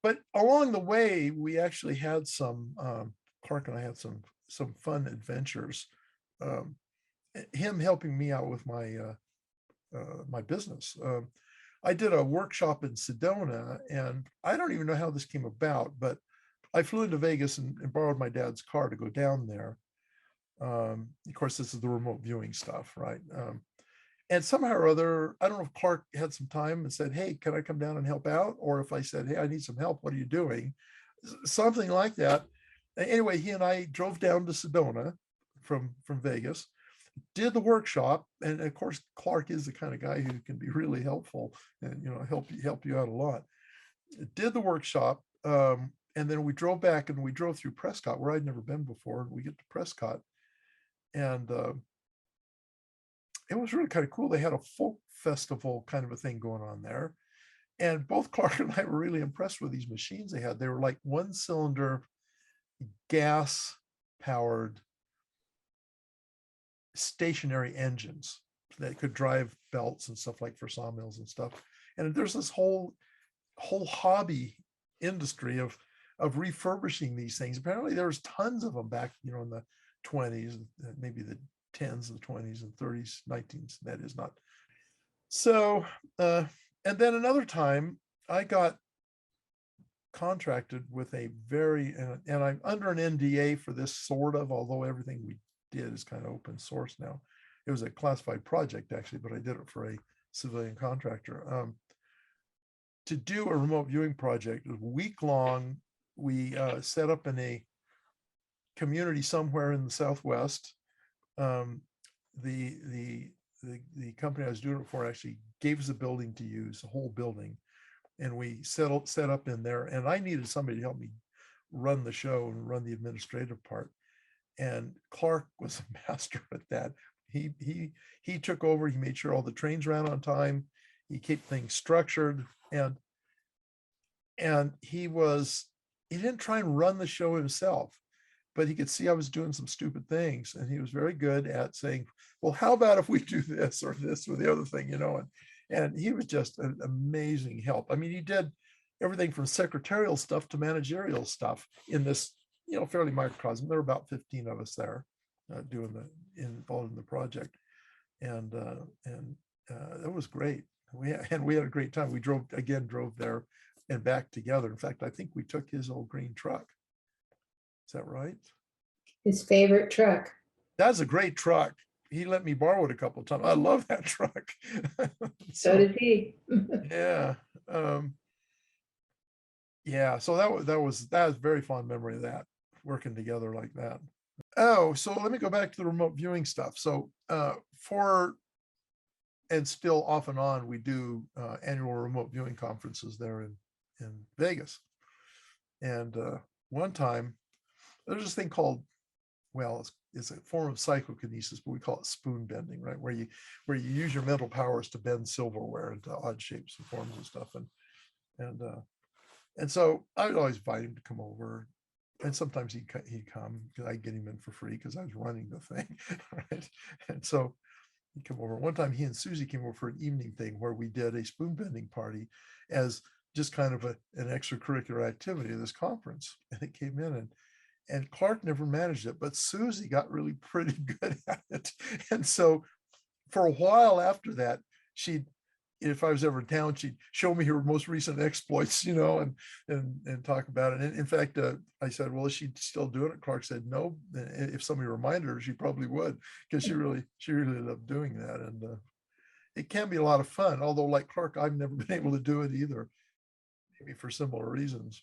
But along the way, we actually had some, Clark and I had some fun adventures. Um, him helping me out with my business. I did a workshop in Sedona, and I don't even know how this came about, but I flew into Vegas and borrowed my dad's car to go down there. Of course, this is the remote viewing stuff, right? And somehow or other, I don't know if Clark had some time and said, "Hey, can I come down and help out?" Or if I said, "Hey, I need some help. What are you doing?" Something like that. Anyway, he and I drove down to Sedona from Vegas, did the workshop, and of course, Clark is the kind of guy who can be really helpful and help you out a lot. Did the workshop, and then we drove back and we drove through Prescott, where I'd never been before. And we get to Prescott, and it was really kind of cool. They had a folk festival kind of a thing going on there. And both Clark and I were really impressed with these machines they had. They were like one cylinder, gas powered stationary engines that could drive belts and stuff like for sawmills and stuff. And there's this whole hobby industry of refurbishing these things. Apparently there was tons of them back, in the 20s, maybe the 10s, the 20s and 30s, 19s, that is not. So, and then another time I got contracted with a very, and I'm under an NDA for this sort of, although everything we did is kind of open source now. It was a classified project actually, but I did it for a civilian contractor. To do a remote viewing project, it was week long. We set up in a community somewhere in the Southwest. Um, the company I was doing it for actually gave us a building to use, a whole building, and we set up in there. And I needed somebody to help me run the show and run the administrative part. And Clark was a master at that. He took over. He made sure all the trains ran on time. He kept things structured, and he didn't try and run the show himself, but he could see I was doing some stupid things, and he was very good at saying, "Well, how about if we do this or this or the other thing?" And he was just an amazing help. I mean, he did everything from secretarial stuff to managerial stuff in this, fairly microcosm. There were about 15 of us there involved in the project, and it was great. We had a great time. We drove there and back together. In fact, I think we took his old green truck. Is that right? His favorite truck. That's a great truck. He let me borrow it a couple of times. I love that truck. So did he. Yeah. Yeah. So that was a very fond memory of that, working together like that. Oh, so let me go back to the remote viewing stuff. So and still off and on, we do annual remote viewing conferences there in Vegas. And one time there's this thing called, well, it's a form of psychokinesis, but we call it spoon bending, right? Where you use your mental powers to bend silverware into odd shapes and forms and stuff. And so I would always invite him to come over, and sometimes he'd come because I'd get him in for free because I was running the thing, right? And so he'd come over. One time he and Susie came over for an evening thing where we did a spoon bending party as just kind of an extracurricular activity of this conference. And it came in, and Clark never managed it, but Susie got really pretty good at it. And so for a while after that, if I was ever in town, she'd show me her most recent exploits, and talk about it. And in fact, I said, "Well, is she still doing it?" Clark said, "No. If somebody reminded her, she probably would, because she really loved doing that." And it can be a lot of fun. Although, like Clark, I've never been able to do it either, maybe for similar reasons.